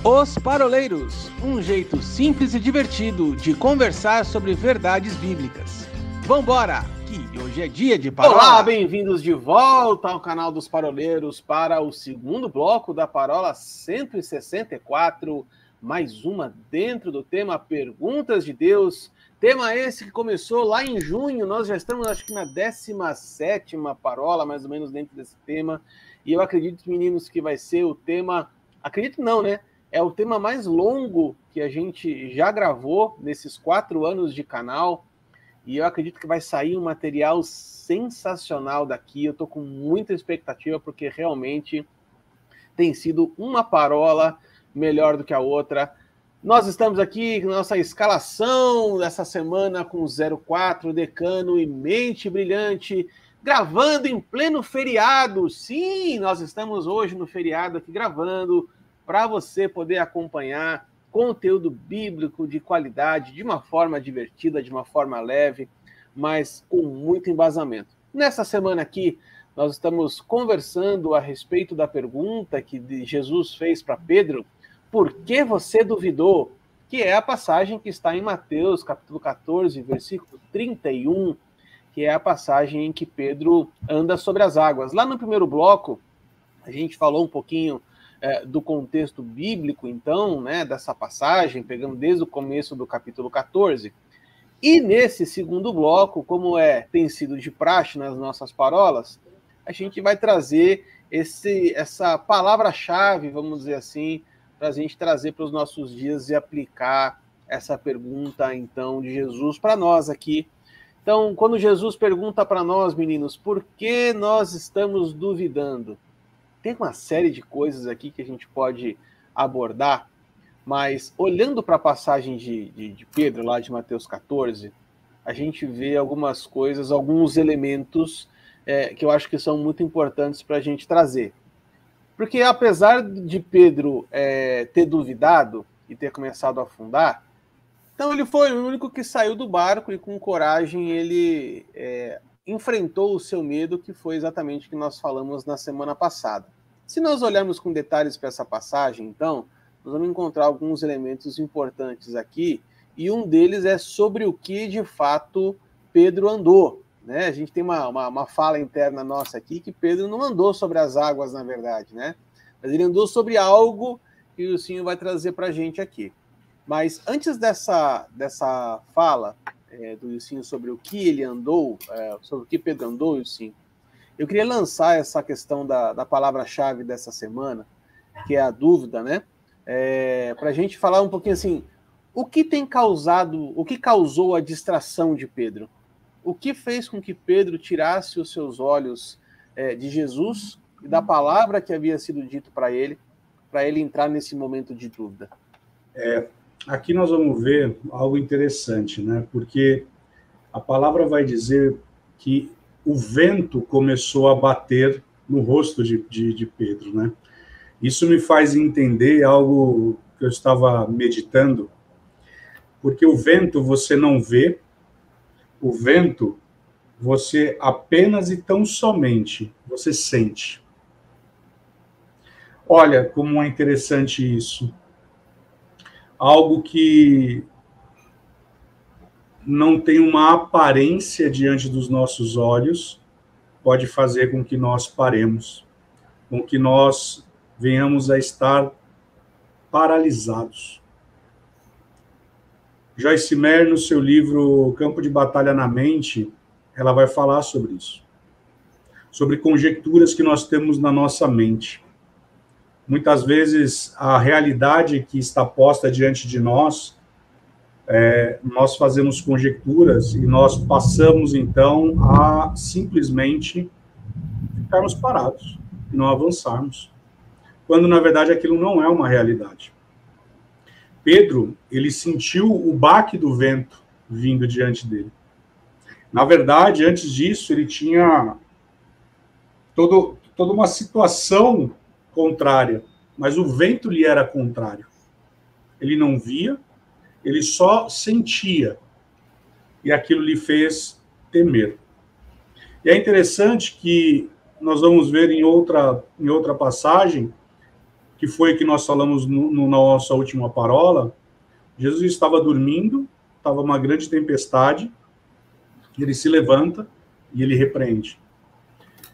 Os Paroleiros, um jeito simples e divertido de conversar sobre verdades bíblicas. Vambora, que hoje é dia de parola. Olá, bem-vindos de volta ao canal dos Paroleiros para o segundo bloco da Parola 164, mais uma dentro do tema Perguntas de Deus. Tema esse que começou lá em junho, nós já estamos acho que na 17ª Parola, mais ou menos dentro desse tema, e eu acredito, meninos, que vai ser o tema, acredito não, né? É o tema mais longo que a gente já gravou nesses 4 anos de canal. E eu acredito que vai sair um material sensacional daqui. Eu estou com muita expectativa, porque realmente tem sido uma parola melhor do que a outra. Nós estamos aqui com nossa escalação dessa semana com 04, Decano e Mente Brilhante, gravando em pleno feriado. Sim, nós estamos hoje no feriado aqui gravando, para você poder acompanhar conteúdo bíblico de qualidade, de uma forma divertida, de uma forma leve, mas com muito embasamento. Nessa semana aqui, nós estamos conversando a respeito da pergunta que Jesus fez para Pedro, por que você duvidou? Que é a passagem que está em Mateus, capítulo 14, versículo 31, que é a passagem em que Pedro anda sobre as águas. Lá no primeiro bloco, a gente falou um pouquinho do contexto bíblico, então, né, dessa passagem, pegando desde o começo do capítulo 14. E nesse segundo bloco, como tem sido de praxe nas nossas parolas, a gente vai trazer essa palavra-chave, vamos dizer assim, para a gente trazer para os nossos dias e aplicar essa pergunta, então, de Jesus para nós aqui. Então, quando Jesus pergunta para nós, meninos, por que nós estamos duvidando? Tem uma série de coisas aqui que a gente pode abordar, mas olhando para a passagem de Pedro, lá de Mateus 14, a gente vê algumas coisas, alguns elementos que eu acho que são muito importantes para a gente trazer. Porque apesar de Pedro ter duvidado e ter começado a afundar, então ele foi o único que saiu do barco e com coragem ele enfrentou o seu medo, que foi exatamente o que nós falamos na semana passada. Se nós olharmos com detalhes para essa passagem, então, nós vamos encontrar alguns elementos importantes aqui, e um deles é sobre o que, de fato, Pedro andou. Né? A gente tem uma fala interna nossa aqui, que Pedro não andou sobre as águas, na verdade, né? Mas ele andou sobre algo que o Senhor vai trazer para a gente aqui. Mas antes dessa fala do Ilcinho sobre o que ele andou, sobre o que Pedro andou, Ilcinho, eu queria lançar essa questão da palavra-chave dessa semana, que é a dúvida, né? Para a gente falar um pouquinho assim, o que causou a distração de Pedro? O que fez com que Pedro tirasse os seus olhos de Jesus e da palavra que havia sido dito para ele entrar nesse momento de dúvida? Aqui nós vamos ver algo interessante, né? Porque a palavra vai dizer que o vento começou a bater no rosto de Pedro, né? Isso me faz entender algo que eu estava meditando, porque o vento você não vê, o vento você apenas e tão somente você sente. Olha como é interessante isso. Algo que não tem uma aparência diante dos nossos olhos pode fazer com que nós paremos, com que nós venhamos a estar paralisados. Joyce Meyer, no seu livro Campo de Batalha na Mente, ela vai falar sobre isso, sobre conjecturas que nós temos na nossa mente. Muitas vezes, a realidade que está posta diante de nós, nós fazemos conjecturas e nós passamos, então, a simplesmente ficarmos parados e não avançarmos, quando, na verdade, aquilo não é uma realidade. Pedro, ele sentiu o baque do vento vindo diante dele. Na verdade, antes disso, ele tinha toda uma situação contrária, mas o vento lhe era contrário. Ele não via, ele só sentia, e aquilo lhe fez temer. E é interessante que nós vamos ver em outra passagem que foi que nós falamos na nossa última parola. Jesus estava dormindo, estava uma grande tempestade, ele se levanta e ele repreende.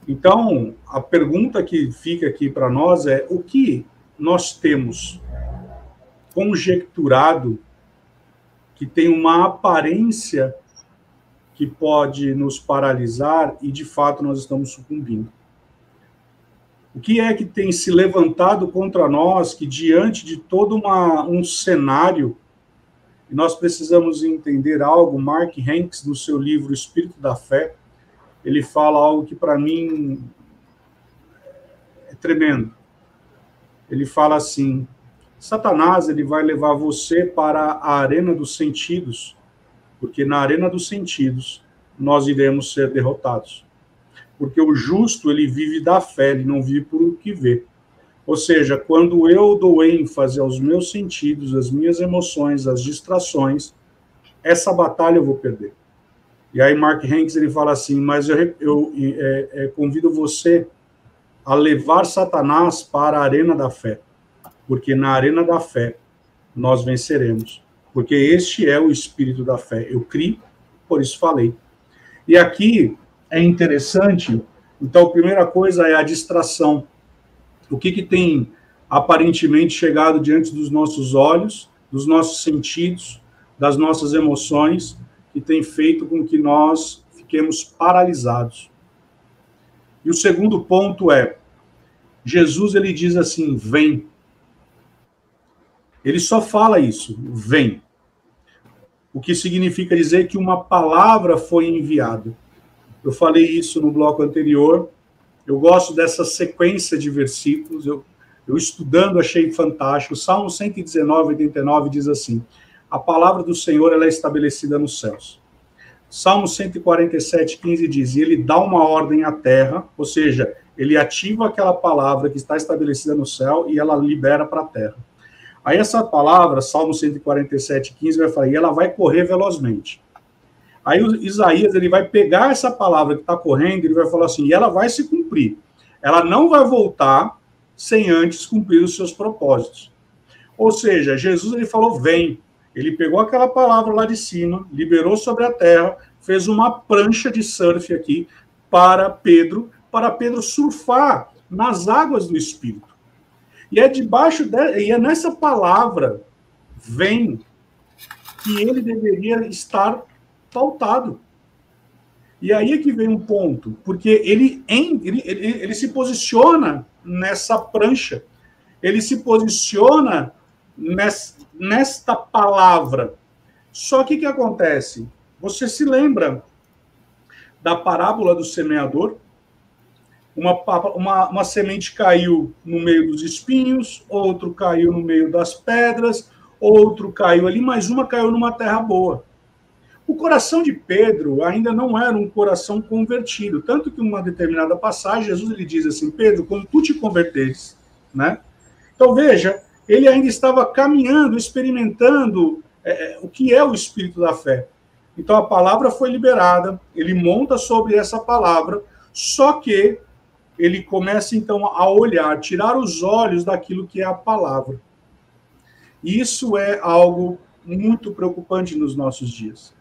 Então, a pergunta que fica aqui para nós é: o que nós temos conjecturado que tem uma aparência que pode nos paralisar e, de fato, nós estamos sucumbindo? O que é que tem se levantado contra nós que, diante de todo um cenário, e nós precisamos entender algo? Mark Hanks, no seu livro Espírito da Fé, ele fala algo que, para mim, é tremendo. Ele fala assim: Satanás, ele vai levar você para a arena dos sentidos, porque na arena dos sentidos nós iremos ser derrotados. Porque o justo, ele vive da fé, ele não vive por o que vê. Ou seja, quando eu dou ênfase aos meus sentidos, às minhas emoções, às distrações, essa batalha eu vou perder. E aí Mark Hanks, ele fala assim: mas eu convido você a levar Satanás para a arena da fé, porque na arena da fé nós venceremos, porque este é o espírito da fé. Eu criei, por isso falei. E aqui é interessante, então a primeira coisa é a distração. O que tem aparentemente chegado diante dos nossos olhos, dos nossos sentidos, das nossas emoções, que tem feito com que nós fiquemos paralisados. E o segundo ponto é: Jesus, ele diz assim, vem. Ele só fala isso, vem. O que significa dizer que uma palavra foi enviada. Eu falei isso no bloco anterior. Eu gosto dessa sequência de versículos. Eu estudando achei fantástico. Salmo 119, 89 diz assim: a palavra do Senhor, ela é estabelecida nos céus. Salmo 147, 15 diz: e ele dá uma ordem à terra, ou seja, ele ativa aquela palavra que está estabelecida no céu e ela libera para a terra. Aí essa palavra, Salmo 147, 15, vai falar: e ela vai correr velozmente. Aí o Isaías, ele vai pegar essa palavra que está correndo, ele vai falar assim: e ela vai se cumprir. Ela não vai voltar sem antes cumprir os seus propósitos. Ou seja, Jesus, ele falou, vem. Ele pegou aquela palavra lá de cima, liberou sobre a terra, fez uma prancha de surf aqui para Pedro surfar nas águas do Espírito. E é e é nessa palavra, vem, que ele deveria estar pautado. E aí é que vem um ponto, porque ele se posiciona nessa prancha, ele se posiciona nesta palavra. Só que o que acontece? Você se lembra da parábola do semeador? Uma semente caiu no meio dos espinhos, outro caiu no meio das pedras, outro caiu ali, mas uma caiu numa terra boa. O coração de Pedro ainda não era um coração convertido, tanto que em uma determinada passagem, Jesus ele diz assim: Pedro, quando tu te converteres, né? Então veja, ele ainda estava caminhando, experimentando o que é o espírito da fé. Então a palavra foi liberada, ele monta sobre essa palavra, só que ele começa então a olhar, tirar os olhos daquilo que é a palavra. Isso é algo muito preocupante nos nossos dias.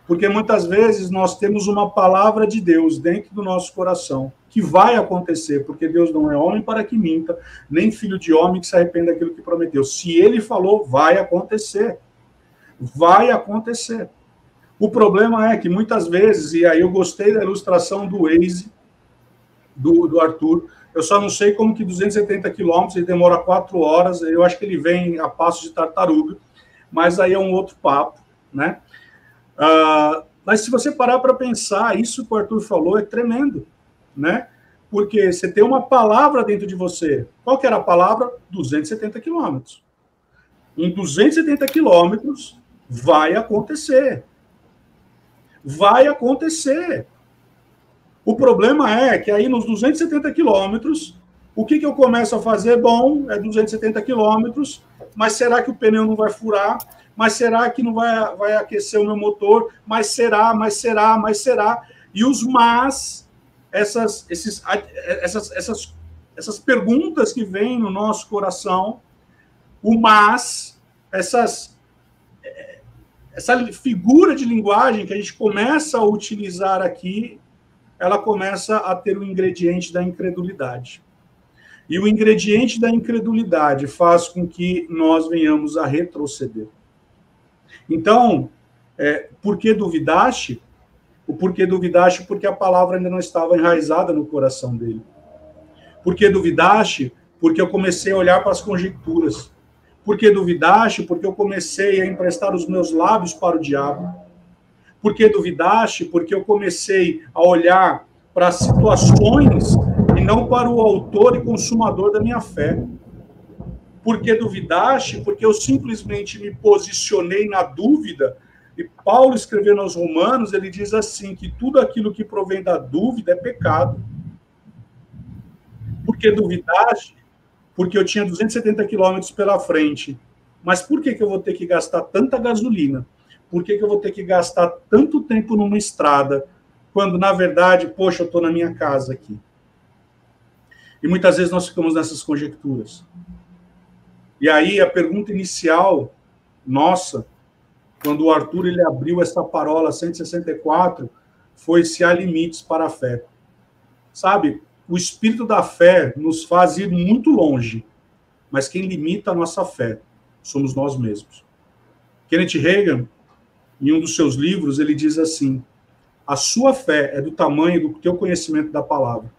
Porque muitas vezes nós temos uma palavra de Deus dentro do nosso coração, que vai acontecer, porque Deus não é homem para que minta, nem filho de homem que se arrependa daquilo que prometeu. Se ele falou, vai acontecer. Vai acontecer. O problema é que muitas vezes, e aí eu gostei da ilustração do Waze, do Arthur, eu só não sei como que 270 quilômetros, ele demora 4 horas, eu acho que ele vem a passos de tartaruga, mas aí é um outro papo, né? Mas se você parar para pensar, isso que o Arthur falou é tremendo, né? Porque você tem uma palavra dentro de você. Qual que era a palavra? 270 quilômetros. Em 270 quilômetros vai acontecer. Vai acontecer. O problema é que aí nos 270 quilômetros, o que eu começo a fazer? Bom, é 270 quilômetros, mas será que o pneu não vai furar? Mas será que não vai aquecer o meu motor? Mas será? E os mas, essas essas perguntas que vêm no nosso coração, o mas, essa figura de linguagem que a gente começa a utilizar aqui, ela começa a ter o ingrediente da incredulidade. E o ingrediente da incredulidade faz com que nós venhamos a retroceder. Então, por que duvidaste? O porquê duvidaste? Porque a palavra ainda não estava enraizada no coração dele. Por que duvidaste? Porque eu comecei a olhar para as conjecturas. Por que duvidaste? Porque eu comecei a emprestar os meus lábios para o diabo. Por que duvidaste? Porque eu comecei a olhar para as situações e não para o autor e consumador da minha fé. Por que duvidaste? Porque eu simplesmente me posicionei na dúvida. E Paulo, escrevendo aos Romanos, ele diz assim, que tudo aquilo que provém da dúvida é pecado. Por que duvidaste? Porque eu tinha 270 quilômetros pela frente. Mas por que eu vou ter que gastar tanta gasolina? Por que eu vou ter que gastar tanto tempo numa estrada, quando, na verdade, poxa, eu estou na minha casa aqui? E muitas vezes nós ficamos nessas conjecturas. E aí a pergunta inicial, nossa, quando o Arthur ele abriu essa parola 164, foi se há limites para a fé. Sabe, o espírito da fé nos faz ir muito longe, mas quem limita a nossa fé somos nós mesmos. Kenneth Hagin, em um dos seus livros, ele diz assim, a sua fé é do tamanho do teu conhecimento da palavra.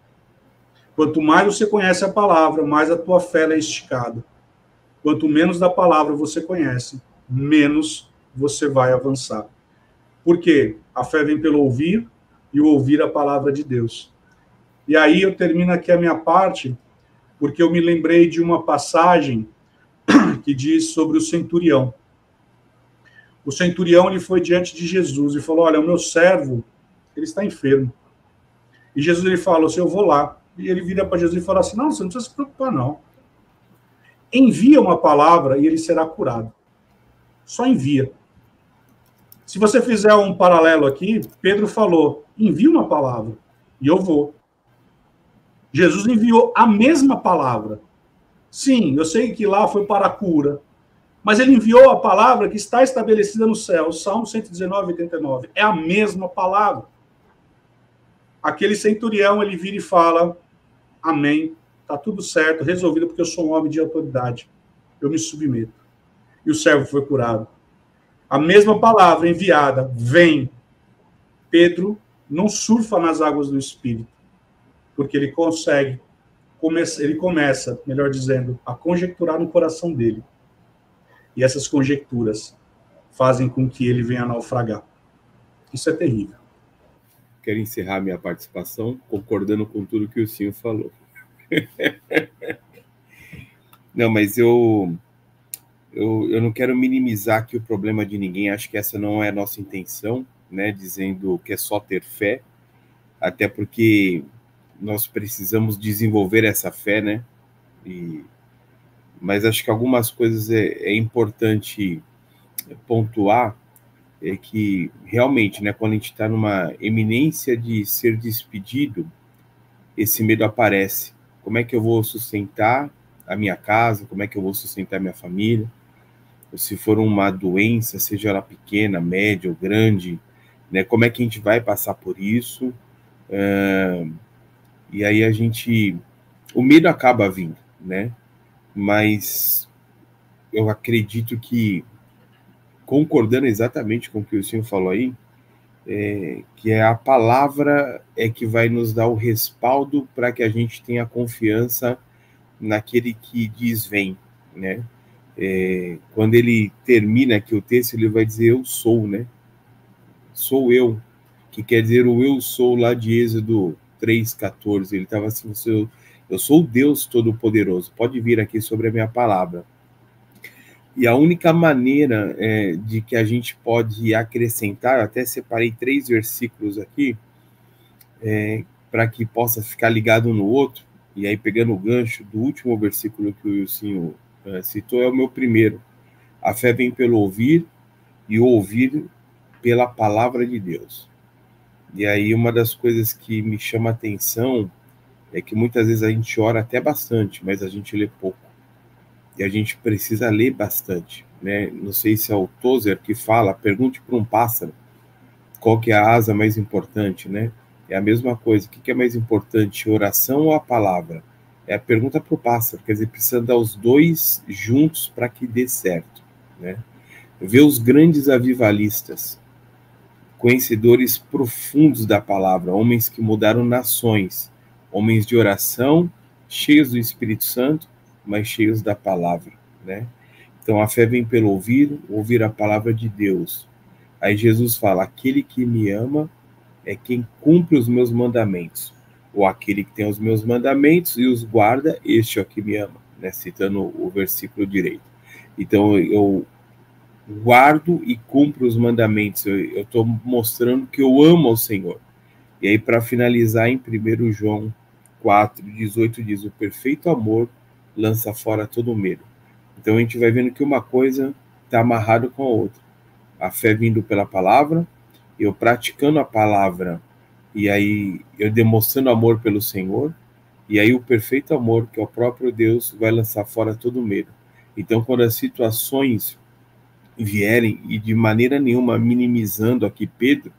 Quanto mais você conhece a palavra, mais a tua fé é esticada. Quanto menos da palavra você conhece, menos você vai avançar. Por quê? A fé vem pelo ouvir, e o ouvir a palavra de Deus. E aí eu termino aqui a minha parte, porque eu me lembrei de uma passagem que diz sobre o centurião. O centurião ele foi diante de Jesus e falou, olha, o meu servo, ele está enfermo. E Jesus ele falou assim, eu vou lá. E ele vira para Jesus e fala assim, não, você não precisa se preocupar, não. Envia uma palavra e ele será curado. Só envia. Se você fizer um paralelo aqui, Pedro falou, envia uma palavra e eu vou. Jesus enviou a mesma palavra. Sim, eu sei que lá foi para a cura, mas ele enviou a palavra que está estabelecida no céu, Salmo 119, 89. É a mesma palavra. Aquele centurião, ele vira e fala, amém, está tudo certo, resolvido, porque eu sou um homem de autoridade. Eu me submeto. E o servo foi curado. A mesma palavra enviada, vem. Pedro não surfa nas águas do Espírito, porque ele começa, melhor dizendo, a conjecturar no coração dele. E essas conjecturas fazem com que ele venha a naufragar. Isso é terrível. Quero encerrar minha participação concordando com tudo que o senhor falou. Não, mas eu não quero minimizar aqui o problema de ninguém, acho que essa não é a nossa intenção, né, dizendo que é só ter fé, até porque nós precisamos desenvolver essa fé, né, mas acho que algumas coisas é importante pontuar, é que realmente, né, quando a gente está numa eminência de ser despedido, esse medo aparece. Como é que eu vou sustentar a minha casa? Como é que eu vou sustentar a minha família? Ou se for uma doença, seja ela pequena, média ou grande, né, como é que a gente vai passar por isso? E aí o medo acaba vindo, né? Mas eu acredito que, concordando exatamente com o que o senhor falou aí, que a palavra é que vai nos dar o respaldo para que a gente tenha confiança naquele que diz vem, né? Quando ele termina aqui o texto, ele vai dizer eu sou, né? Sou eu, que quer dizer o eu sou lá de Êxodo 3,14. Ele estava assim, eu sou o Deus Todo-Poderoso, pode vir aqui sobre a minha palavra. E a única maneira de que a gente pode acrescentar, eu até separei 3 versículos aqui, para que possa ficar ligado no outro, e aí pegando o gancho do último versículo que o senhor citou, é o meu primeiro. A fé vem pelo ouvir, e o ouvir pela palavra de Deus. E aí uma das coisas que me chama a atenção é que muitas vezes a gente ora até bastante, mas a gente lê pouco. E a gente precisa ler bastante, né? Não sei se é o Tozer que fala, pergunte para um pássaro qual que é a asa mais importante, né? É a mesma coisa. O que é mais importante, oração ou a palavra? É a pergunta para o pássaro. Quer dizer, precisa dar os dois juntos para que dê certo, né? Ver os grandes avivalistas, conhecedores profundos da palavra, homens que mudaram nações, homens de oração, cheios do Espírito Santo, mas cheios da palavra, né? Então a fé vem pelo ouvir a palavra de Deus. Aí Jesus fala, aquele que me ama é quem cumpre os meus mandamentos, ou aquele que tem os meus mandamentos e os guarda, este é o que me ama, né? Citando o versículo direito. Então eu guardo e cumpro os mandamentos, eu estou mostrando que eu amo ao Senhor. E aí, para finalizar, em 1 João 4:18 diz, o perfeito amor lança fora todo medo. Então a gente vai vendo que uma coisa está amarrada com a outra. A fé vindo pela palavra, eu praticando a palavra, e aí eu demonstrando amor pelo Senhor, e aí o perfeito amor, que é o próprio Deus, vai lançar fora todo medo. Então, quando as situações vierem, e de maneira nenhuma minimizando aqui Pedro,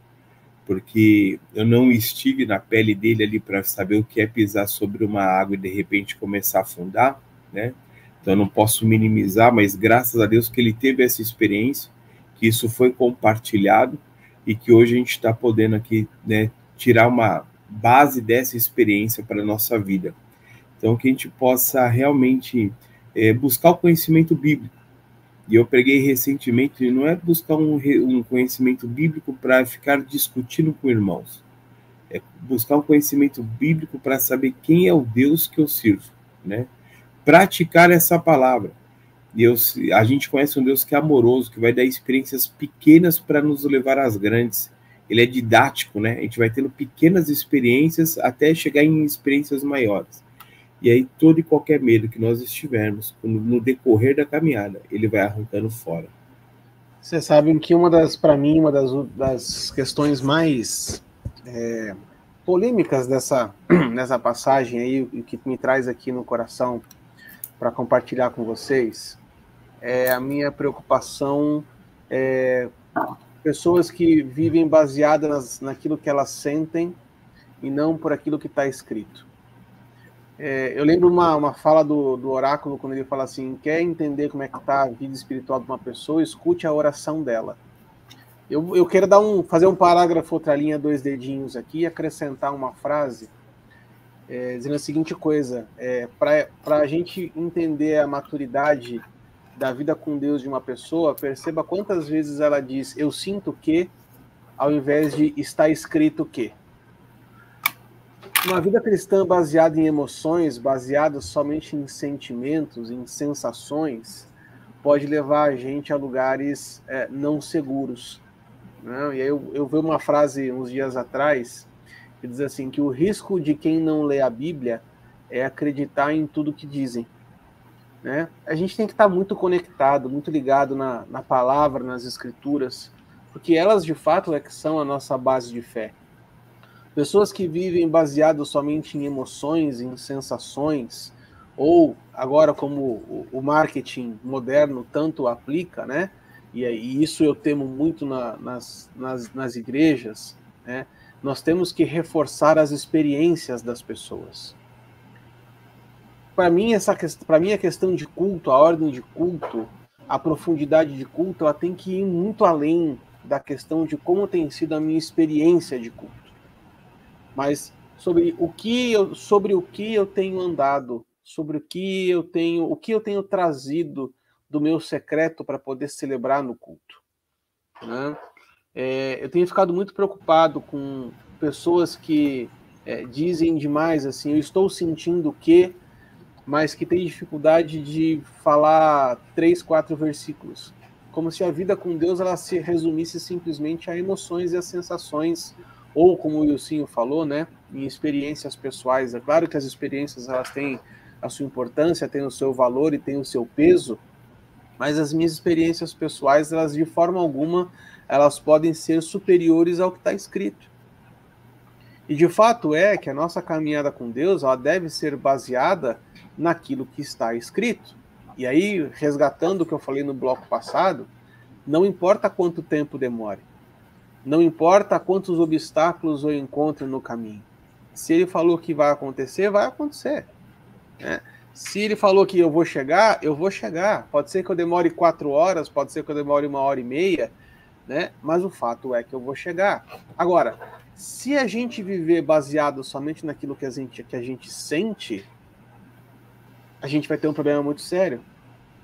porque eu não estive na pele dele ali para saber o que é pisar sobre uma água e de repente começar a afundar, né? Então eu não posso minimizar, mas graças a Deus que ele teve essa experiência, que isso foi compartilhado e que hoje a gente está podendo aqui, né, tirar uma base dessa experiência para a nossa vida. Então que a gente possa realmente buscar o conhecimento bíblico. E eu preguei recentemente, não é buscar um conhecimento bíblico para ficar discutindo com irmãos. É buscar um conhecimento bíblico para saber quem é o Deus que eu sirvo, né? Praticar essa palavra. E a gente conhece um Deus que é amoroso, que vai dar experiências pequenas para nos levar às grandes. Ele é didático, né? A gente vai tendo pequenas experiências até chegar em experiências maiores. E aí todo e qualquer medo que nós estivermos no decorrer da caminhada, ele vai arrancando fora. Vocês sabem que para mim, uma das questões mais polêmicas nessa passagem aí, o que me traz aqui no coração para compartilhar com vocês, é a minha preocupação, pessoas que vivem baseadas naquilo que elas sentem e não por aquilo que está escrito. Eu lembro uma fala do oráculo, quando ele fala assim, quer entender como é que está a vida espiritual de uma pessoa, escute a oração dela. Eu quero fazer um parágrafo, outra linha, 2 dedinhos aqui, e acrescentar uma frase, dizendo a seguinte coisa, para a gente entender a maturidade da vida com Deus de uma pessoa, perceba quantas vezes ela diz, eu sinto que, ao invés de está escrito que. Uma vida cristã baseada em emoções, baseada somente em sentimentos, em sensações, pode levar a gente a lugares não seguros. Né? E aí eu vi uma frase uns dias atrás que diz assim, que o risco de quem não lê a Bíblia é acreditar em tudo que dizem. Né? A gente tem que estar muito conectado, muito ligado na palavra, nas escrituras, porque elas de fato é que são a nossa base de fé. Pessoas que vivem baseadas somente em emoções, em sensações, ou agora como o marketing moderno tanto aplica, né? E isso eu temo muito nas igrejas, né? Nós temos que reforçar as experiências das pessoas. Para mim, a questão de culto, a ordem de culto, a profundidade de culto, ela tem que ir muito além da questão de como tem sido a minha experiência de culto. Mas sobre o que eu tenho andado, sobre o que eu tenho trazido do meu secreto para poder celebrar no culto. Né? Eu tenho ficado muito preocupado com pessoas que dizem demais assim, eu estou sentindo que, mas que tem dificuldade de falar 3, 4 versículos. Como se a vida com Deus ela se resumisse simplesmente a emoções e a sensações, ou como o Wilsinho falou, né, em experiências pessoais. É claro que as experiências elas têm a sua importância, têm o seu valor e têm o seu peso, mas as minhas experiências pessoais, elas de forma alguma, elas podem ser superiores ao que está escrito. E de fato é que a nossa caminhada com Deus, ela deve ser baseada naquilo que está escrito. E aí, resgatando o que eu falei no bloco passado, não importa quanto tempo demore, não importa quantos obstáculos eu encontre no caminho. Se ele falou que vai acontecer, vai acontecer. Né? Se ele falou que eu vou chegar, eu vou chegar. Pode ser que eu demore 4 horas, pode ser que eu demore 1h30, né? Mas o fato é que eu vou chegar. Agora, se a gente viver baseado somente naquilo que a gente sente, a gente vai ter um problema muito sério.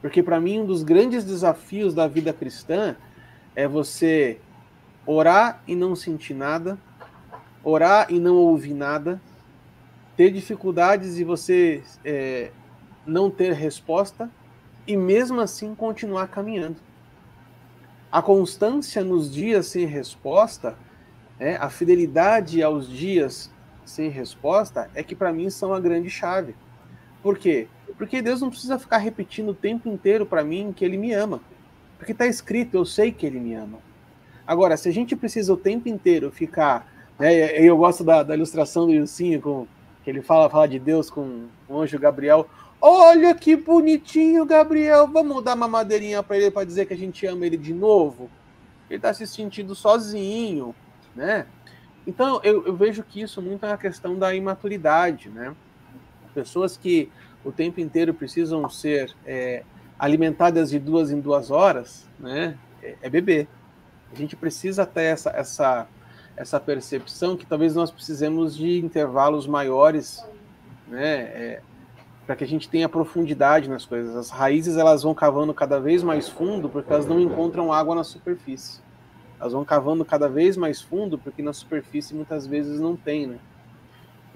Porque para mim, um dos grandes desafios da vida cristã é você orar e não sentir nada, orar e não ouvir nada, ter dificuldades e você não ter resposta, e mesmo assim continuar caminhando. A constância nos dias sem resposta, a fidelidade aos dias sem resposta, é que para mim são a grande chave. Por quê? Porque Deus não precisa ficar repetindo o tempo inteiro para mim que Ele me ama. Porque está escrito, eu sei que Ele me ama. Agora, se a gente precisa o tempo inteiro ficar... eu gosto da ilustração do Ilcinho, que ele fala de Deus com o anjo Gabriel. Olha que bonitinho, Gabriel. Vamos dar uma madeirinha para ele para dizer que a gente ama ele de novo? Ele está se sentindo sozinho, né? Então, eu vejo que isso muito é uma questão da imaturidade, né? Pessoas que o tempo inteiro precisam ser alimentadas de 2 em 2 horas, né? É bebê. A gente precisa ter essa percepção que talvez nós precisemos de intervalos maiores, né? Para que a gente tenha profundidade nas coisas. As raízes, elas vão cavando cada vez mais fundo porque elas não encontram água na superfície. Elas vão cavando cada vez mais fundo porque na superfície muitas vezes não tem, né?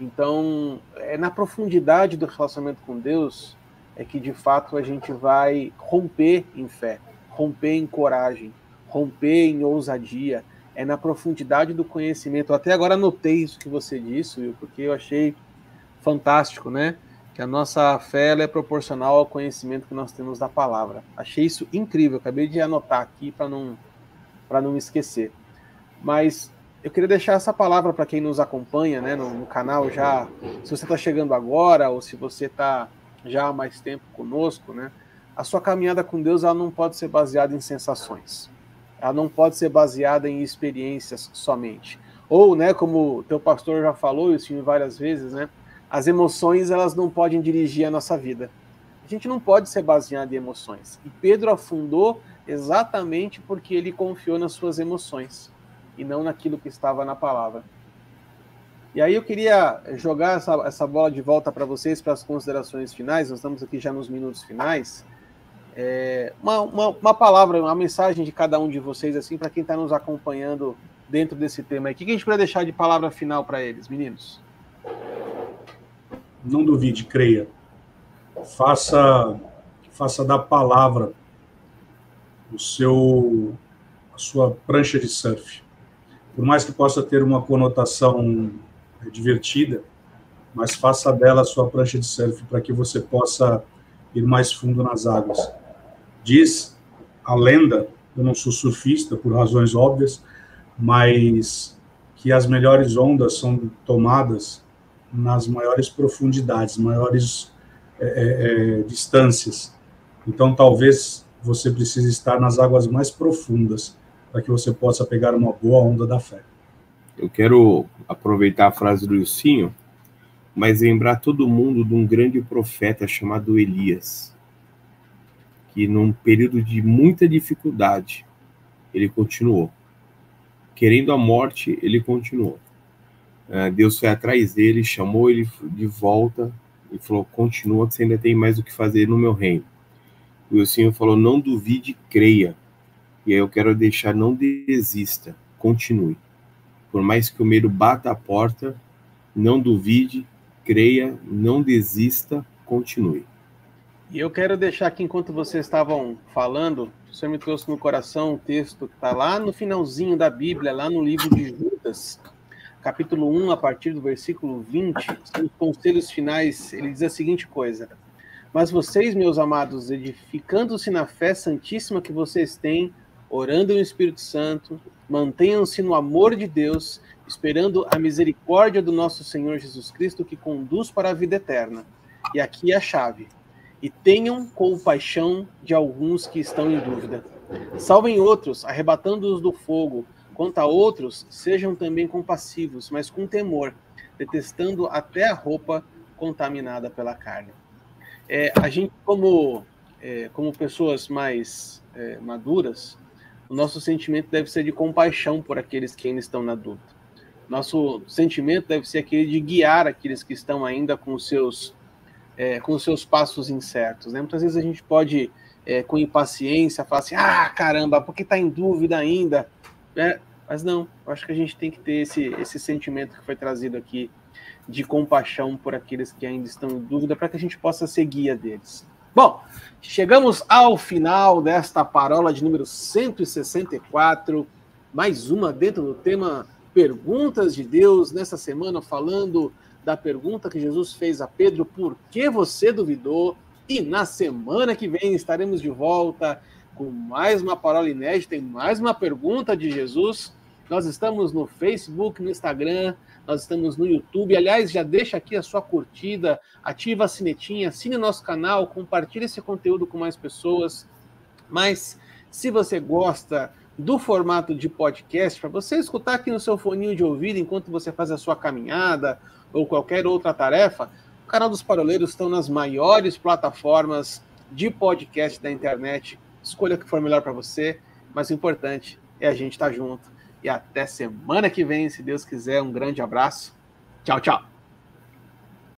Então, é na profundidade do relacionamento com Deus é que de fato a gente vai romper em fé, romper em coragem, romper em ousadia. É na profundidade do conhecimento. Eu até agora anotei isso que você disse, Will, porque eu achei fantástico, né? Que a nossa fé ela é proporcional ao conhecimento que nós temos da palavra. Achei isso incrível, acabei de anotar aqui para não esquecer. Mas eu queria deixar essa palavra para quem nos acompanha, né, no canal já, se você está chegando agora ou se você está já há mais tempo conosco, né? A sua caminhada com Deus ela não pode ser baseada em sensações. Ela não pode ser baseada em experiências somente. Ou, né, como o teu pastor já falou isso várias vezes, né, as emoções elas não podem dirigir a nossa vida. A gente não pode ser baseado em emoções. E Pedro afundou exatamente porque ele confiou nas suas emoções e não naquilo que estava na palavra. E aí eu queria jogar essa bola de volta para vocês, para as considerações finais. Nós estamos aqui já nos minutos finais. Uma palavra, uma mensagem de cada um de vocês, assim, para quem está nos acompanhando dentro desse tema aí. O que a gente vai deixar de palavra final para eles, meninos? Não duvide, creia. Faça da palavra a sua prancha de surf. Por mais que possa ter uma conotação divertida, mas faça dela a sua prancha de surf para que você possa ir mais fundo nas águas. Diz a lenda, eu não sou surfista por razões óbvias, mas que as melhores ondas são tomadas nas maiores profundidades, maiores distâncias. Então, talvez você precise estar nas águas mais profundas para que você possa pegar uma boa onda da fé. Eu quero aproveitar a frase do Ilcinho, mas lembrar todo mundo de um grande profeta chamado Elias, que num período de muita dificuldade, ele continuou. Querendo a morte, ele continuou. Deus foi atrás dele, chamou ele de volta e falou, continua que você ainda tem mais o que fazer no meu reino. E o Senhor falou, não duvide, creia. E aí eu quero deixar, não desista, continue. Por mais que o medo bata a porta, não duvide, creia, não desista, continue. E eu quero deixar aqui, enquanto vocês estavam falando, o Senhor me trouxe no coração um texto que está lá no finalzinho da Bíblia, lá no livro de Judas, capítulo 1, a partir do versículo 20, são os conselhos finais. Ele diz a seguinte coisa: mas vocês, meus amados, edificando-se na fé santíssima que vocês têm, orando no Espírito Santo, mantenham-se no amor de Deus, esperando a misericórdia do nosso Senhor Jesus Cristo, que conduz para a vida eterna. E aqui é a chave. E tenham compaixão de alguns que estão em dúvida. Salvem outros, arrebatando-os do fogo. Quanto a outros, sejam também compassivos, mas com temor, detestando até a roupa contaminada pela carne. A gente, como pessoas mais maduras, o nosso sentimento deve ser de compaixão por aqueles que ainda estão na dúvida. Nosso sentimento deve ser aquele de guiar aqueles que estão ainda com os seus passos incertos, né? Muitas vezes a gente pode, com impaciência, falar assim, caramba, porque está em dúvida ainda? Mas não, eu acho que a gente tem que ter esse sentimento que foi trazido aqui, de compaixão por aqueles que ainda estão em dúvida, para que a gente possa ser guia deles. Bom, chegamos ao final desta parola de número 164, mais uma dentro do tema Perguntas de Deus, nessa semana falando da pergunta que Jesus fez a Pedro, por que você duvidou? E na semana que vem estaremos de volta com mais uma parola inédita e mais uma pergunta de Jesus. Nós estamos no Facebook, no Instagram, nós estamos no YouTube. Aliás, já deixa aqui a sua curtida, ativa a sinetinha, assine o nosso canal, compartilhe esse conteúdo com mais pessoas. Mas se você gosta do formato de podcast, para você escutar aqui no seu foninho de ouvido enquanto você faz a sua caminhada ou qualquer outra tarefa, o canal dos Paroleiros estão nas maiores plataformas de podcast da internet. Escolha o que for melhor para você, mas o importante é a gente estar junto. E até semana que vem, se Deus quiser. Um grande abraço. Tchau, tchau.